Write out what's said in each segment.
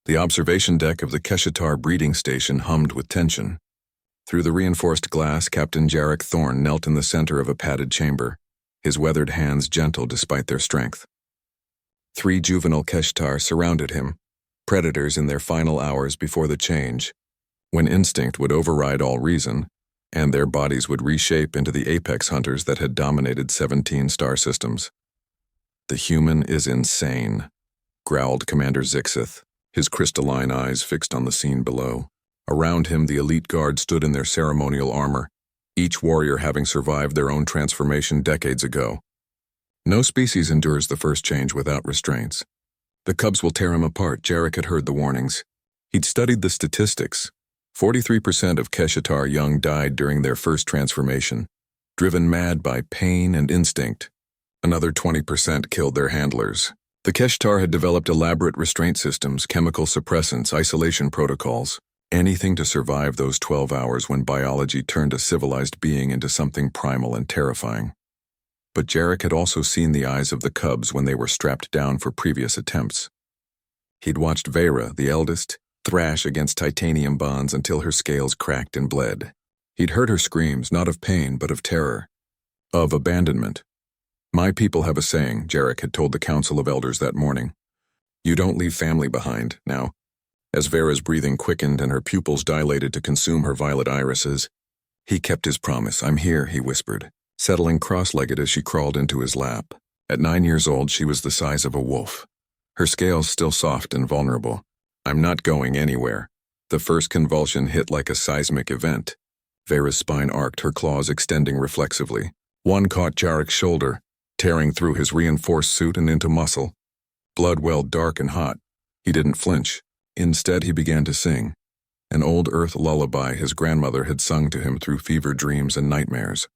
The observation deck of the Keshatar breeding station hummed with tension. Through the reinforced glass, Captain Jarek Thorne knelt in the center of a padded chamber, his weathered hands gentle despite their strength. 3 juvenile Keshatar surrounded him, predators in their final hours before the change, when instinct would override all reason, and their bodies would reshape into the apex hunters that had dominated 17 star systems. "The human is insane," growled Commander Zixith, his crystalline eyes fixed on the scene below. Around him, the elite guard stood in their ceremonial armor, each warrior having survived their own transformation decades ago. No species endures the first change without restraints. The cubs will tear him apart. Jarek had heard the warnings. He'd studied the statistics. 43% of Keshatar young died during their first transformation, driven mad by pain and instinct. Another 20% killed their handlers. The Keshatar had developed elaborate restraint systems, chemical suppressants, isolation protocols, anything to survive those 12 hours when biology turned a civilized being into something primal and terrifying. But Jarek had also seen the eyes of the cubs when they were strapped down for previous attempts. He'd watched Vera, the eldest, thrash against titanium bonds until her scales cracked and bled. He'd heard her screams, not of pain, but of terror, of abandonment. "My people have a saying," Jarek had told the Council of Elders that morning. "You don't leave family behind." Now, as Vera's breathing quickened and her pupils dilated to consume her violet irises, he kept his promise. "I'm here," he whispered, settling cross-legged as she crawled into his lap. At 9 years old, she was the size of a wolf, her scales still soft and vulnerable. "I'm not going anywhere." The first convulsion hit like a seismic event. Vera's spine arced, her claws extending reflexively. One caught Jarek's shoulder, tearing through his reinforced suit and into muscle. Blood welled dark and hot. He didn't flinch. Instead, he began to sing, an old earth lullaby his grandmother had sung to him through fever dreams and nightmares.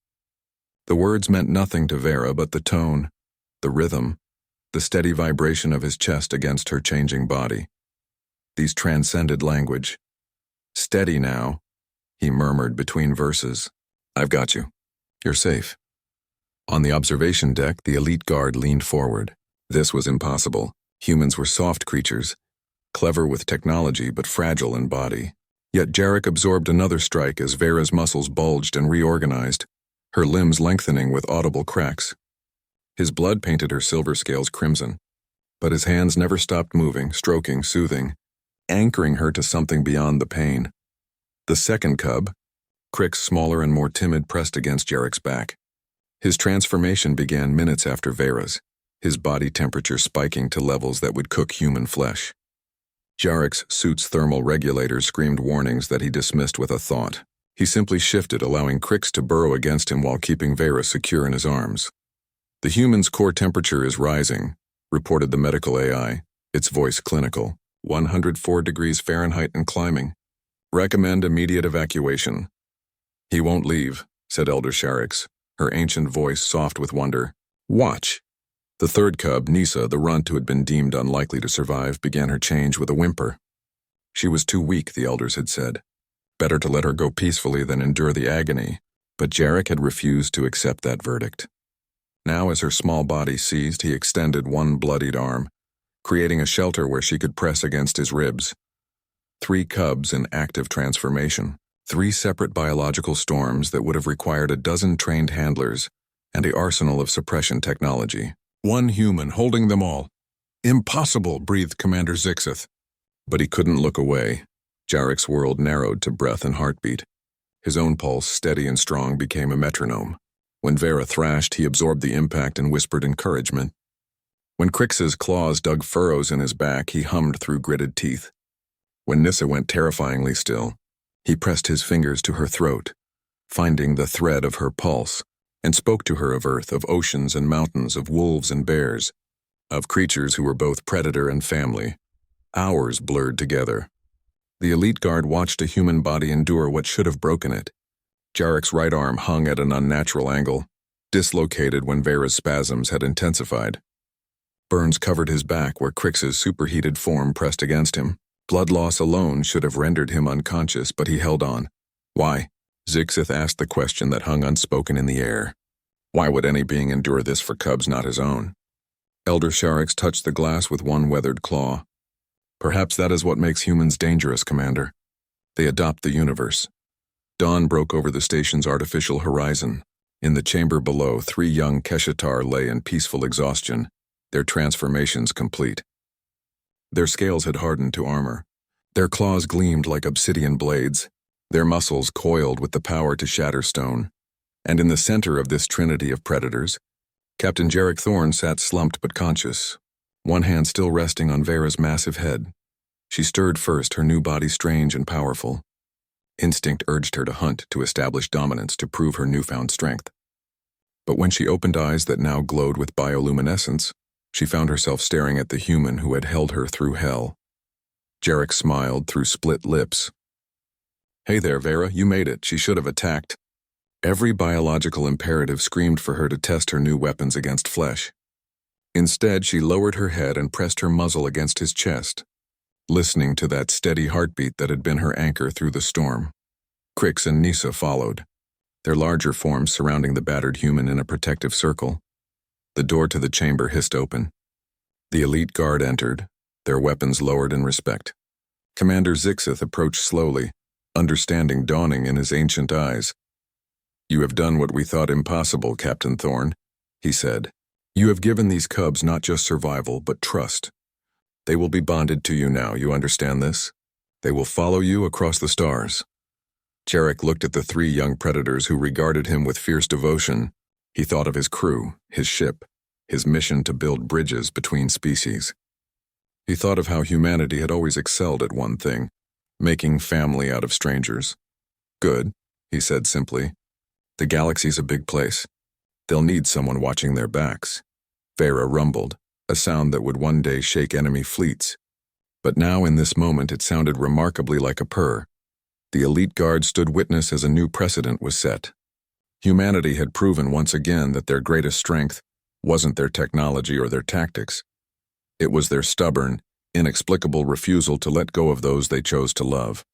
The words meant nothing to Vera, but the tone, the rhythm, the steady vibration of his chest against her changing body. These transcended language. "Steady now," he murmured between verses. "I've got you. You're safe." On the observation deck, the elite guard leaned forward. This was impossible. Humans were soft creatures, clever with technology but fragile in body. Yet Jarek absorbed another strike as Vera's muscles bulged and reorganized, her limbs lengthening with audible cracks. His blood painted her silver scales crimson, but his hands never stopped moving, stroking, soothing, anchoring her to something beyond the pain. The second cub, Crix, smaller and more timid, pressed against Jarek's back. His transformation began minutes after Vera's, his body temperature spiking to levels that would cook human flesh. Jarek's suit's thermal regulators screamed warnings that he dismissed with a thought. He simply shifted, allowing Crix to burrow against him while keeping Vera secure in his arms. "The human's core temperature is rising," reported the medical AI, its voice clinical. 104 degrees Fahrenheit and climbing. "Recommend immediate evacuation." "He won't leave," said Elder Sharix, her ancient voice soft with wonder. "Watch." The third cub, Nisa, the runt who had been deemed unlikely to survive, began her change with a whimper. She was too weak, the elders had said. Better to let her go peacefully than endure the agony, but Jarek had refused to accept that verdict. Now, as her small body seized, he extended one bloodied arm, creating a shelter where she could press against his ribs. 3 cubs in active transformation, 3 separate biological storms that would have required a dozen trained handlers and an arsenal of suppression technology. 1 human holding them all. "Impossible," breathed Commander Zixith. But he couldn't look away. Jarek's world narrowed to breath and heartbeat. His own pulse, steady and strong, became a metronome. When Vera thrashed, he absorbed the impact and whispered encouragement. When Crix's claws dug furrows in his back, he hummed through gritted teeth. When Nissa went terrifyingly still, he pressed his fingers to her throat, finding the thread of her pulse, and spoke to her of Earth, of oceans and mountains, of wolves and bears, of creatures who were both predator and family. Hours blurred together. The elite guard watched a human body endure what should have broken it. Jarek's right arm hung at an unnatural angle, dislocated when Vera's spasms had intensified. Burns covered his back where Crix's superheated form pressed against him. Blood loss alone should have rendered him unconscious, but he held on. "Why?" Zixith asked the question that hung unspoken in the air. Why would any being endure this for cubs not his own? Elder Sharix touched the glass with one weathered claw. Perhaps that is what makes humans dangerous, Commander. They adopt the universe. Dawn broke over the station's artificial horizon. In the chamber below, 3 young Keshatar lay in peaceful exhaustion, their transformations complete. Their scales had hardened to armor. Their claws gleamed like obsidian blades, their muscles coiled with the power to shatter stone. And in the center of this trinity of predators, Captain Jarek Thorne sat slumped but conscious, one hand still resting on Vera's massive head. She stirred first, her new body strange and powerful. Instinct urged her to hunt, to establish dominance, to prove her newfound strength. But when she opened eyes that now glowed with bioluminescence, she found herself staring at the human who had held her through hell. Jarek smiled through split lips. "Hey there, Vera, you made it. She should have attacked." Every biological imperative screamed for her to test her new weapons against flesh. Instead, she lowered her head and pressed her muzzle against his chest, listening to that steady heartbeat that had been her anchor through the storm. Crix and Nisa followed, their larger forms surrounding the battered human in a protective circle. The door to the chamber hissed open. The elite guard entered, their weapons lowered in respect. Commander Zixith approached slowly, understanding dawning in his ancient eyes. "You have done what we thought impossible, Captain Thorne," he said. "You have given these cubs not just survival, but trust. They will be bonded to you now, you understand this? They will follow you across the stars." Jarek looked at the 3 young predators who regarded him with fierce devotion. He thought of his crew, his ship, his mission to build bridges between species. He thought of how humanity had always excelled at one thing, making family out of strangers. "Good," he said simply. "The galaxy's a big place. They'll need someone watching their backs." Vera rumbled, a sound that would one day shake enemy fleets. But now in this moment it sounded remarkably like a purr. The elite guard stood witness as a new precedent was set. Humanity had proven once again that their greatest strength wasn't their technology or their tactics. It was their stubborn, inexplicable refusal to let go of those they chose to love.